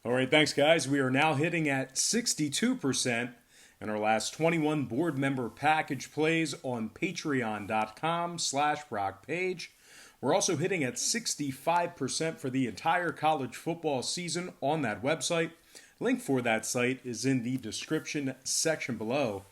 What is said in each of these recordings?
All right, thanks, guys. We are now hitting at 62%, and our last 21 board member package plays on patreon.com/BrockPage. We're also hitting at 65% for the entire college football season on that website. Link for that site is in the description section below.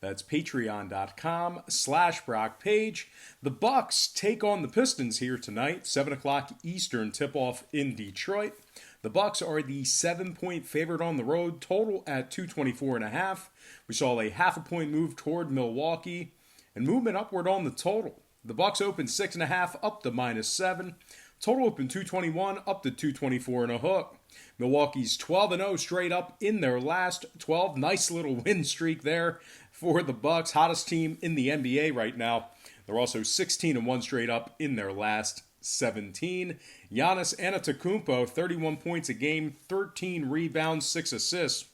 That's patreon.com/BrockPage. The Bucks take on the Pistons here tonight, 7 o'clock Eastern tip-off in Detroit. The Bucks are the 7-point favorite on the road, total at 224.5. We saw a half a point move toward Milwaukee and movement upward on the total. The Bucks opened 6.5 up to -7. Total opened 221 up to 224 and a hook. Milwaukee's 12-0 straight up in their last 12. Nice little win streak there for the Bucks, hottest team in the NBA right now. They're also 16-1 straight up in their last 17. Giannis Antetokounmpo, 31 points a game, 13 rebounds, 6 assists.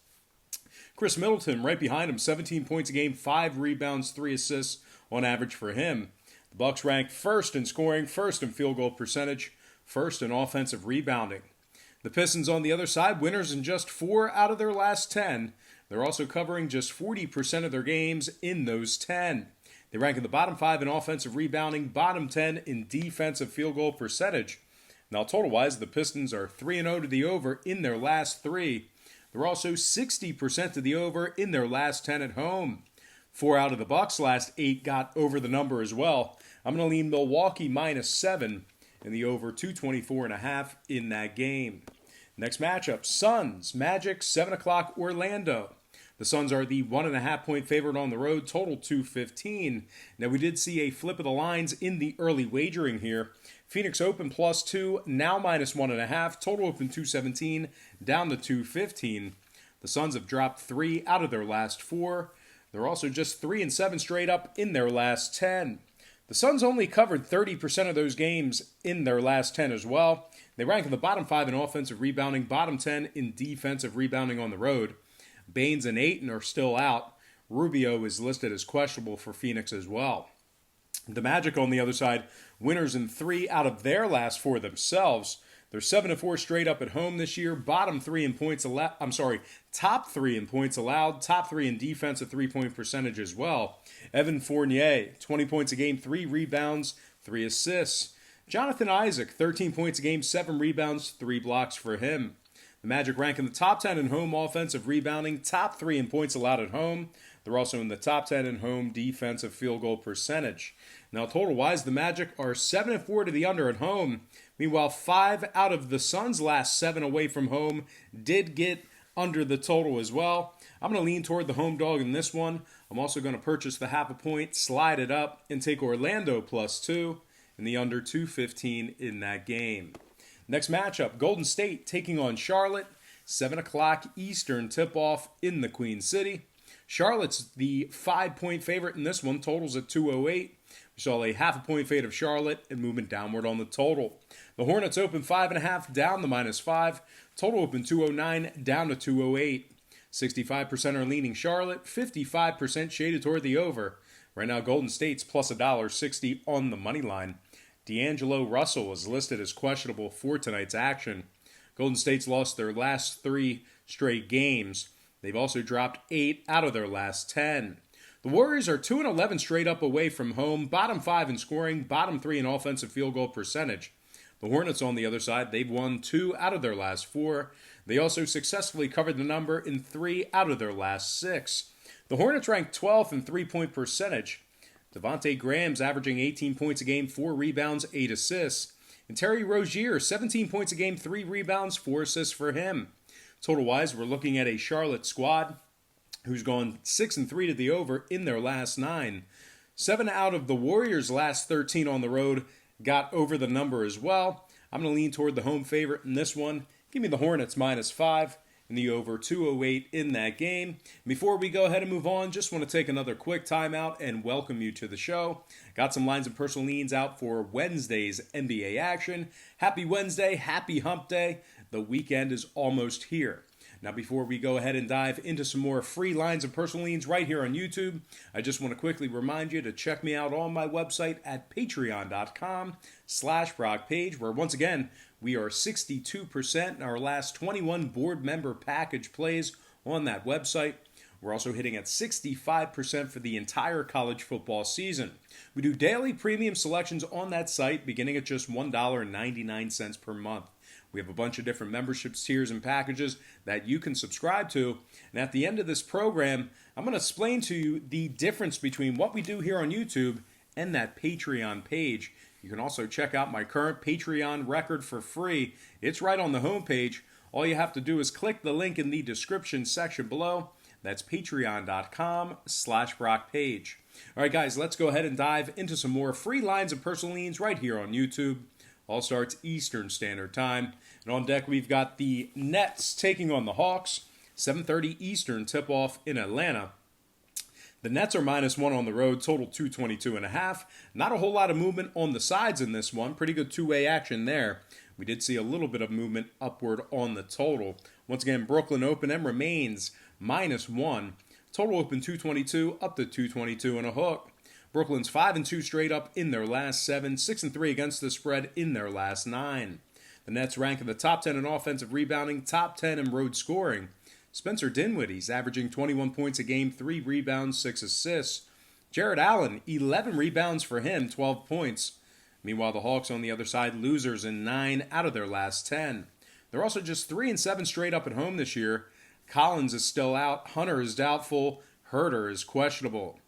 Chris Middleton right behind him, 17 points a game, 5 rebounds, 3 assists on average for him. The Bucks ranked first in scoring, first in field goal percentage, first in offensive rebounding. The Pistons on the other side, winners in just 4 out of their last 10. They're also covering just 40% of their games in those 10. They rank in the bottom 5 in offensive rebounding, bottom 10 in defensive field goal percentage. Now, total-wise, the Pistons are 3-0 to the over in their last 3. They're also 60% to the over in their last 10 at home. 4 out of the Bucks' last 8 got over the number as well. I'm going to lean Milwaukee -7 and the over 224.5 in that game. Next matchup, Suns, Magic, 7 o'clock Orlando. The Suns are the 1.5-point favorite on the road, total 215. Now, we did see a flip of the lines in the early wagering here. Phoenix open +2, now -1.5. Total open 217, down to 215. The Suns have dropped 3 out of their last 4. They're also just 3-7 straight up in their last 10. The Suns only covered 30% of those games in their last 10 as well. They rank in the bottom 5 in offensive rebounding, bottom 10 in defensive rebounding on the road. Baines and Ayton are still out. Rubio is listed as questionable for Phoenix as well. The Magic on the other side, winners in 3 out of their last 4 themselves. They're 7-4 straight up at home this year. Top 3 in points allowed, top 3 in defensive three-point percentage as well. Evan Fournier, 20 points a game, 3 rebounds, 3 assists. Jonathan Isaac, 13 points a game, 7 rebounds, 3 blocks for him. The Magic rank in the top 10 in home offensive rebounding, top 3 in points allowed at home. They're also in the top 10 in home defensive field goal percentage. Now, total-wise, the Magic are 7-4 to the under at home. Meanwhile, 5 out of the Suns' last 7 away from home did get under the total as well. I'm going to lean toward the home dog in this one. I'm also going to purchase the half a point, slide it up, and take Orlando +2 and the under 215 in that game. Next matchup, Golden State taking on Charlotte, 7 o'clock Eastern tip-off in the Queen City. Charlotte's the 5-point favorite in this one, totals at 208. We saw a half a point fade of Charlotte and movement downward on the total. The Hornets open 5.5 down to -5. Total open 209 down to 208. 65% are leaning Charlotte, 55% shaded toward the over. Right now, Golden State's plus $1.60 on the money line. D'Angelo Russell is listed as questionable for tonight's action. Golden State's lost their last 3 straight games. They've also dropped 8 out of their last 10. The Warriors are 2-11 straight up away from home, bottom 5 in scoring, bottom 3 in offensive field goal percentage. The Hornets on the other side, they've won 2 out of their last 4. They also successfully covered the number in 3 out of their last 6. The Hornets rank 12th in three-point percentage. Devontae Graham's averaging 18 points a game, 4 rebounds, 8 assists. And Terry Rozier, 17 points a game, 3 rebounds, 4 assists for him. Total-wise, we're looking at a Charlotte squad who's gone 6-3 to the over in their last 9. 7 out of the Warriors' last 13 on the road got over the number as well. I'm going to lean toward the home favorite in this one. Give me the Hornets -5 and the over 208 in that game. Before we go ahead and move on, just want to take another quick timeout and welcome you to the show. Got some lines and personal leans out for Wednesday's NBA action. Happy Wednesday, happy hump day. The weekend is almost here. Now, before we go ahead and dive into some more free lines and personal leans right here on YouTube, I just want to quickly remind you to check me out on my website at patreon.com/BrockPage, where once again, We are 62% in our last 21 board member package plays on that website. We're also hitting at 65% for the entire college football season. We do daily premium selections on that site beginning at just $1.99 per month. We have a bunch of different membership tiers and packages that you can subscribe to. And at the end of this program, I'm going to explain to you the difference between what we do here on YouTube and that Patreon page. You can also check out my current Patreon record for free. It's right on the homepage. All you have to do is click the link in the description section below. That's patreon.com/BrockPage. All right, guys, let's go ahead and dive into some more free lines and personal leans right here on YouTube. All starts Eastern Standard Time. And on deck, we've got the Nets taking on the Hawks. 7:30 Eastern tip-off in Atlanta. The Nets are -1 on the road, total 222.5. Not a whole lot of movement on the sides in this one. Pretty good two-way action there. We did see a little bit of movement upward on the total. Once again, Brooklyn open and remains -1. Total open 222, up to 222 and a hook. Brooklyn's 5-2 straight up in their last 7, 6-3 against the spread in their last 9. The Nets rank in the top 10 in offensive rebounding, top 10 in road scoring. Spencer Dinwiddie's averaging 21 points a game, 3 rebounds, 6 assists. Jared Allen, 11 rebounds for him, 12 points. Meanwhile, the Hawks on the other side, losers in 9 out of their last 10. They're also just 3-7 straight up at home this year. Collins is still out, Hunter is doubtful, Herter is questionable.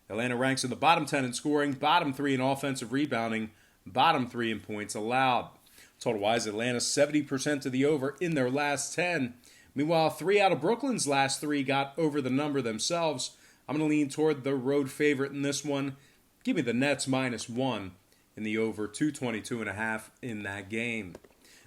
Atlanta ranks in the bottom 10 in scoring, bottom 3 in offensive rebounding, bottom 3 in points allowed. Total-wise, Atlanta 70% to the over in their last 10. Meanwhile, 3 out of Brooklyn's last 3 got over the number themselves. I'm going to lean toward the road favorite in this one. Give me the Nets -1 in the over 222.5 in that game.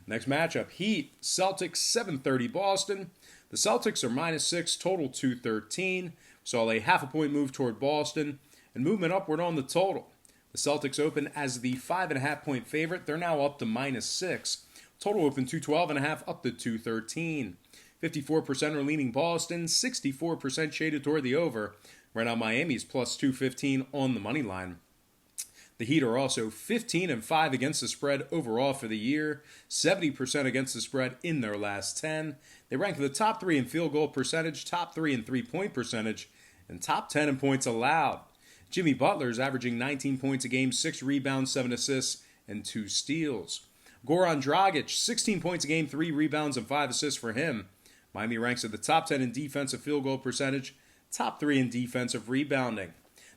Next matchup, Heat, Celtics, 7:30 Boston. The Celtics are -6, total 213. Saw a half a point move toward Boston and movement upward on the total. The Celtics open as the 5.5 point favorite. They're now up to -6. Total open 212.5 up to 213. 54% are leaning Boston, 64% shaded toward the over. Right now, Miami's +215 on the money line. The Heat are also 15-5 against the spread overall for the year, 70% against the spread in their last 10. They rank in the top 3 in field goal percentage, top 3 in three-point percentage, and top 10 in points allowed. Jimmy Butler's averaging 19 points a game, 6 rebounds, 7 assists, and 2 steals. Goran Dragic, 16 points a game, 3 rebounds, and 5 assists for him. Miami ranks at the top 10 in defensive field goal percentage, top 3 in defensive rebounding.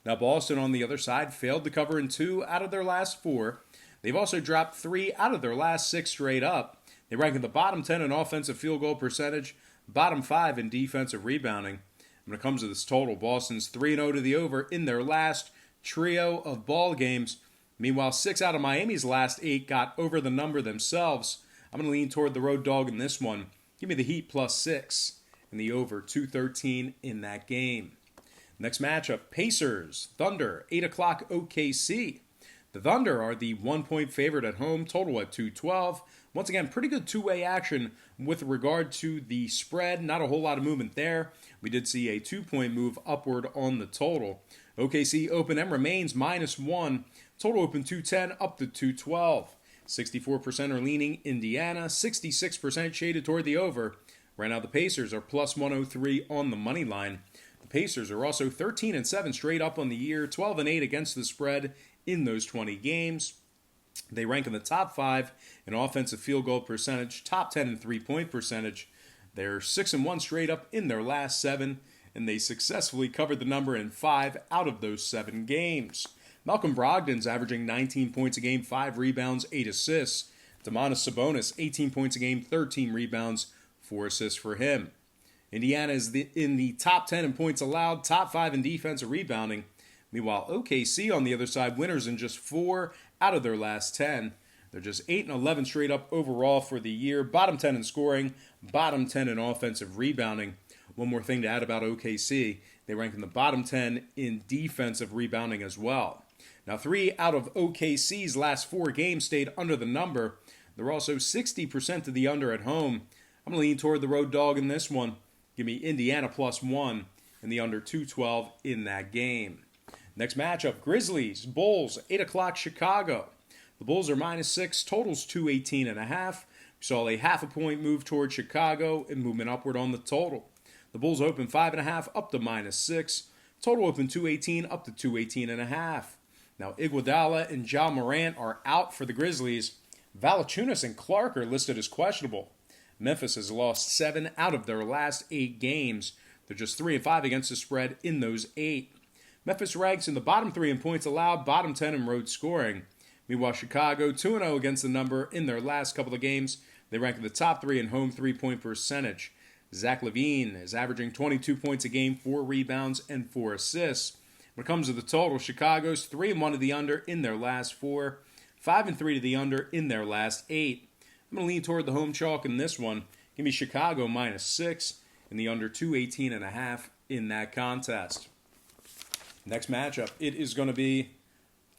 Now, Boston on the other side failed to cover in 2 out of their last 4. They've also dropped 3 out of their last 6 straight up. They rank in the bottom 10 in offensive field goal percentage, bottom 5 in defensive rebounding. When it comes to this total, Boston's 3-0 to the over in their last trio of ball games. Meanwhile, 6 out of Miami's last 8 got over the number themselves. I'm going to lean toward the road dog in this one. Give me the Heat +6 and the over 213 in that game. Next matchup, Pacers, Thunder, 8 o'clock OKC. The Thunder are the 1-point favorite at home, total at 212. Once again, pretty good two-way action with regard to the spread. Not a whole lot of movement there. We did see a 2-point move upward on the total. OKC open and remains -1. Total open 210 up to 212. 64% are leaning Indiana, 66% shaded toward the over. Right now, the Pacers are +103 on the money line. The Pacers are also 13-7 straight up on the year, 12-8 against the spread in those 20 games. They rank in the top 5 in offensive field goal percentage, top 10 in three-point percentage. They're 6-1 straight up in their last 7, and they successfully covered the number in 5 out of those 7 games. Malcolm Brogdon's averaging 19 points a game, 5 rebounds, 8 assists. Domantas Sabonis, 18 points a game, 13 rebounds, 4 assists for him. Indiana is in the top 10 in points allowed, top 5 in defensive rebounding. Meanwhile, OKC on the other side, winners in just 4 out of their last 10. They're just 8-11 straight up overall for the year. Bottom 10 in scoring, bottom 10 in offensive rebounding. One more thing to add about OKC, they rank in the bottom 10 in defensive rebounding as well. Now, 3 out of OKC's last 4 games stayed under the number. They're also 60% to the under at home. I'm going to lean toward the road dog in this one. Give me Indiana +1 and the under 212 in that game. Next matchup, Grizzlies, Bulls, 8 o'clock Chicago. The Bulls are -6, totals 218.5. We saw a half a point move toward Chicago and movement upward on the total. The Bulls open 5.5 up to -6. Total open 218 up to 218.5. Now Iguodala and Ja Morant are out for the Grizzlies. Valanciunas and Clark are listed as questionable. Memphis has lost 7 out of their last 8 games. They're just 3-5 against the spread in those 8. Memphis ranks in the bottom 3 in points allowed, bottom 10 in road scoring. Meanwhile, Chicago 2-0 against the number in their last couple of games. They rank in the top 3 in home 3-point percentage. Zach LaVine is averaging 22 points a game, 4 rebounds, and 4 assists. When it comes to the total, Chicago's 3-1 to the under in their last 4, 5-3 to the under in their last 8. I'm going to lean toward the home chalk in this one. Give me Chicago -6 and the under 218.5 in that contest. Next matchup, it is going to be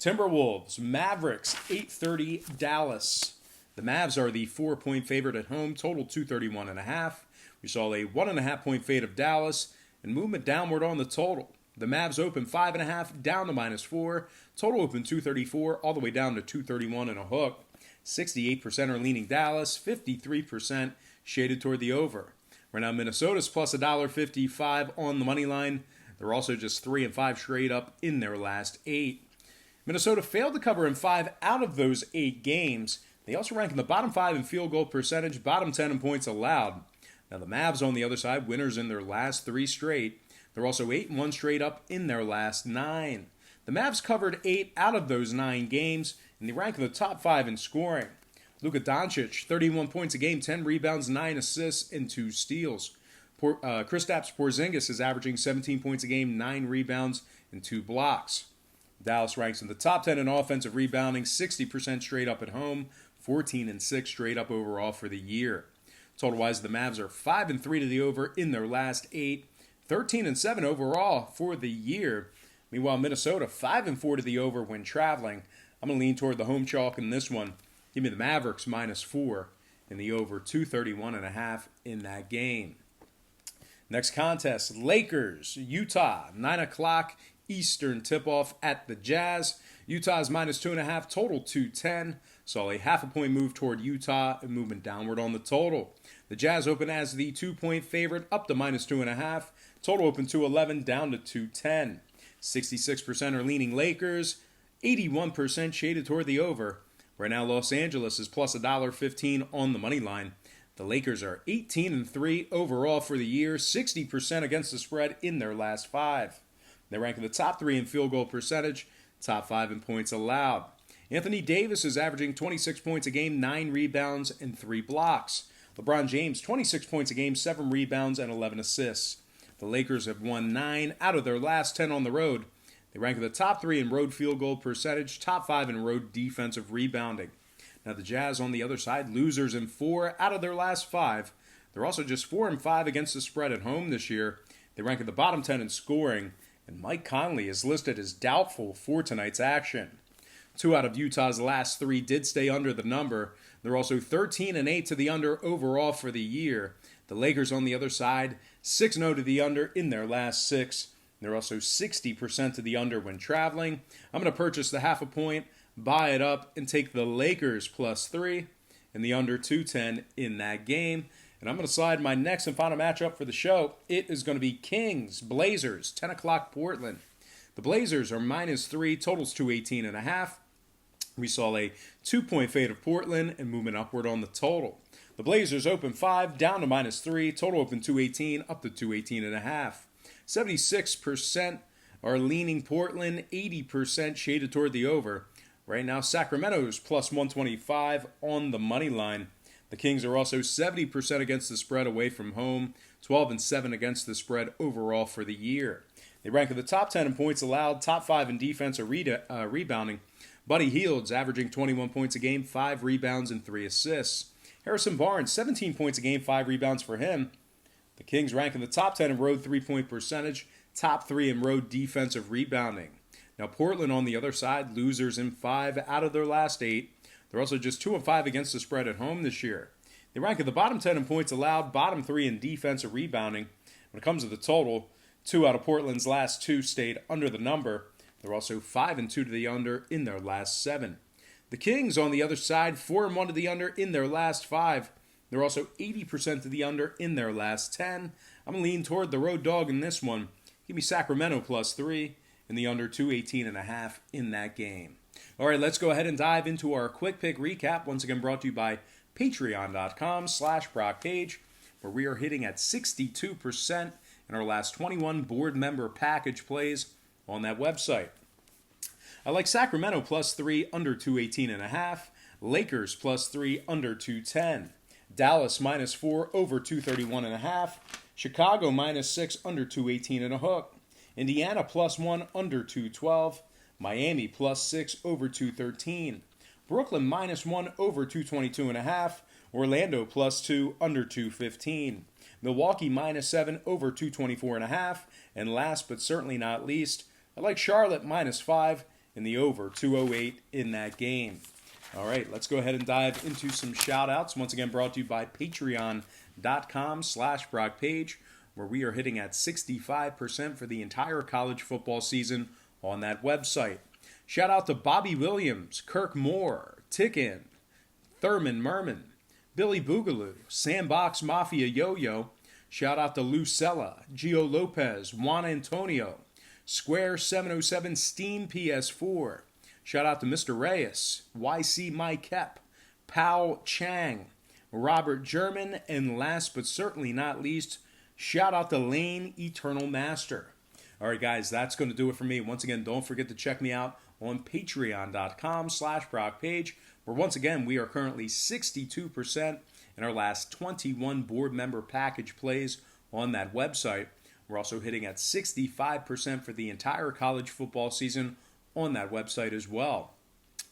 Timberwolves, Mavericks, 8:30 Dallas. The Mavs are the 4-point favorite at home, total 231.5. We saw a 1.5-point fade of Dallas and movement downward on the total. The Mavs open 5.5 down to -4. Total open 234 all the way down to 231 and a hook. 68% are leaning Dallas, 53% shaded toward the over. Right now, Minnesota's plus $1.55 on the money line. They're also just 3-5 straight up in their last 8. Minnesota failed to cover in 5 out of those 8 games. They also rank in the bottom 5 in field goal percentage, bottom 10 in points allowed. Now the Mavs on the other side, winners in their last 3 straight. They're also 8-1 straight up in their last 9. The Mavs covered 8 out of those 9 games, and they rank in the top 5 in scoring. Luka Doncic, 31 points a game, 10 rebounds, 9 assists, and 2 steals. Kristaps Porzingis is averaging 17 points a game, 9 rebounds, and 2 blocks. Dallas ranks in the top 10 in offensive rebounding, 60% straight up at home, 14-6 straight up overall for the year. Total-wise, the Mavs are 5-3 to the over in their last 8, 13-7 overall for the year. Meanwhile, Minnesota 5-4 to the over when traveling. I'm going to lean toward the home chalk in this one. Give me the Mavericks -4 and the over 231.5 in that game. Next contest, Lakers, Utah, 9 o'clock Eastern tip-off at the Jazz. Utah's -2.5, total 210. Saw a half a point move toward Utah and movement downward on the total. The Jazz open as the 2-point favorite up to -2.5. Total open 211 down to 210. 66% are leaning Lakers, 81% shaded toward the over. Right now, Los Angeles is plus $1.15 on the money line. The Lakers are 18-3 overall for the year, 60% against the spread in their last 5. They rank in the top 3 in field goal percentage, top 5 in points allowed. Anthony Davis is averaging 26 points a game, 9 rebounds, and 3 blocks. LeBron James, 26 points a game, 7 rebounds, and 11 assists. The Lakers have won 9 out of their last 10 on the road. They rank in the top 3 in road field goal percentage, top 5 in road defensive rebounding. Now the Jazz on the other side, losers in 4 out of their last 5. They're also just 4-5 against the spread at home this year. They rank in the bottom 10 in scoring, and Mike Conley is listed as doubtful for tonight's action. 2 out of Utah's last 3 did stay under the number. They're also 13-8 to the under overall for the year. The Lakers on the other side, 6-0 to the under in their last 6. They're also 60% to the under when traveling. I'm going to purchase the half a point, buy it up, and take the Lakers +3 and the under 210 in that game. And I'm going to slide my next and final matchup for the show. It is going to be Kings, Blazers, 10 o'clock Portland. The Blazers are -3, totals 218.5. We saw a 2-point fade of Portland and movement upward on the total. The Blazers open 5, down to -3, total open 218, up to 218.5. 76% are leaning Portland, 80% shaded toward the over. Right now, Sacramento's +125 on the money line. The Kings are also 70% against the spread away from home, 12-7 against the spread overall for the year. They rank in the top 10 in points allowed, top 5 in defense or rebounding. Buddy Hield's averaging 21 points a game, 5 rebounds, and 3 assists. Harrison Barnes, 17 points a game, 5 rebounds for him. The Kings rank in the top 10 in road 3-point percentage, top 3 in road defensive rebounding. Now Portland on the other side, losers in 5 out of their last 8. They're also just 2-5 against the spread at home this year. They rank in the bottom 10 in points allowed, bottom 3 in defensive rebounding. When it comes to the total, 2 out of Portland's last 2 stayed under the number. They're also 5-2 to the under in their last 7. The Kings, on the other side, 4-1 to the under in their last 5. They're also 80% to the under in their last 10. I'm going to lean toward the road dog in this one. Give me Sacramento +3 and the under 218.5 in that game. All right, let's go ahead and dive into our quick pick recap. Once again, brought to you by patreon.com/BrockPage, where we are hitting at 62% in our last 21 board member package plays on that website. I like Sacramento +3, under 218.5. Lakers +3, under 210. Dallas -4, over 231.5. Chicago -6, under 218.5. Indiana +1, under 212. Miami +6, over 213. Brooklyn -1, over 222.5. Orlando +2, under 215. Milwaukee -7, over 224.5. And last but certainly not least, I like Charlotte -5 in the over 208 in that game. All right, let's go ahead and dive into some shout-outs. Once again, brought to you by patreon.com/BrockPage, where we are hitting at 65% for the entire college football season on that website. Shout out to Bobby Williams, Kirk Moore, Tickin, Thurman Merman, Billy Boogaloo, Sandbox Mafia Yo-Yo. Shout out to Lucella, Gio Lopez, Juan Antonio, Square 707 Steam PS4. Shout out to Mr. Reyes, YC Mike Kep, Pao Chang, Robert German, and last but certainly not least, shout out to Lane Eternal Master. All right, guys, that's going to do it for me. Once again, don't forget to check me out on patreon.com/BrockPage, where once again, we are currently 62% in our last 21 board member package plays on that website. We're also hitting at 65% for the entire college football season on that website as well.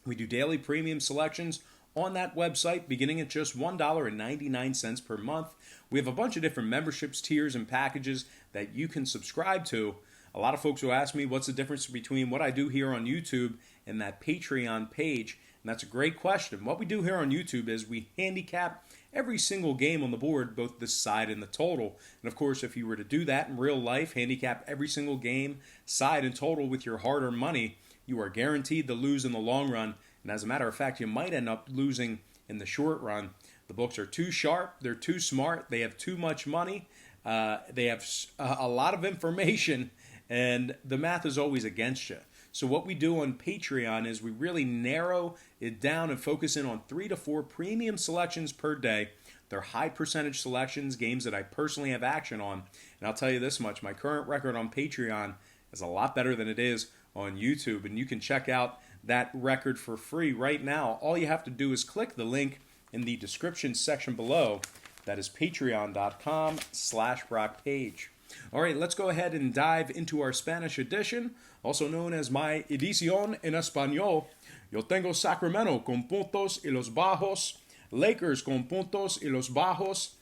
We do daily premium selections on that website beginning at just $1.99 per month. We have a bunch of different memberships, tiers, and packages that you can subscribe to. A lot of folks will ask me what's the difference between what I do here on YouTube and that Patreon page, and that's a great question. What we do here on YouTube is we handicap every single game on the board, both the side and the total. And of course, if you were to do that in real life, handicap every single game, side and total with your hard-earned money, you are guaranteed to lose in the long run. And as a matter of fact, you might end up losing in the short run. The books are too sharp, they're too smart, they have too much money, they have a lot of information, and the math is always against you. So what we do on Patreon is we really narrow it down and focus in on 3 to 4 premium selections per day. They're high percentage selections, games that I personally have action on. And I'll tell you this much, my current record on Patreon is a lot better than it is on YouTube. And you can check out that record for free right now. All you have to do is click the link in the description section below. That is patreon.com/BrockPage. All right, let's go ahead and dive into our Spanish edition, also known as my edición en español. Yo tengo Sacramento con puntos y los bajos, Lakers con puntos y los bajos,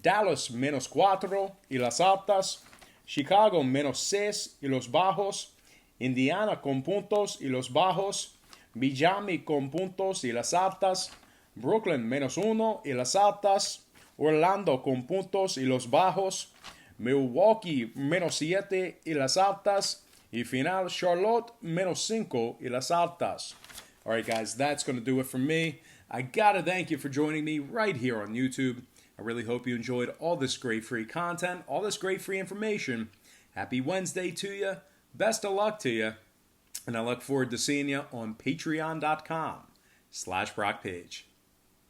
Dallas -4 y las altas, Chicago -6 y los bajos, Indiana con puntos y los bajos, Miami con puntos y las altas, Brooklyn -1 y las altas, Orlando con puntos y los bajos, Milwaukee -7 y las altas, y final Charlotte -5 y las altas. All right, guys, that's going to do it for me. I got to thank you for joining me right here on YouTube. I really hope you enjoyed all this great free content, all this great free information. Happy Wednesday to you. Best of luck to you. And I look forward to seeing you on patreon.com/BrockPage.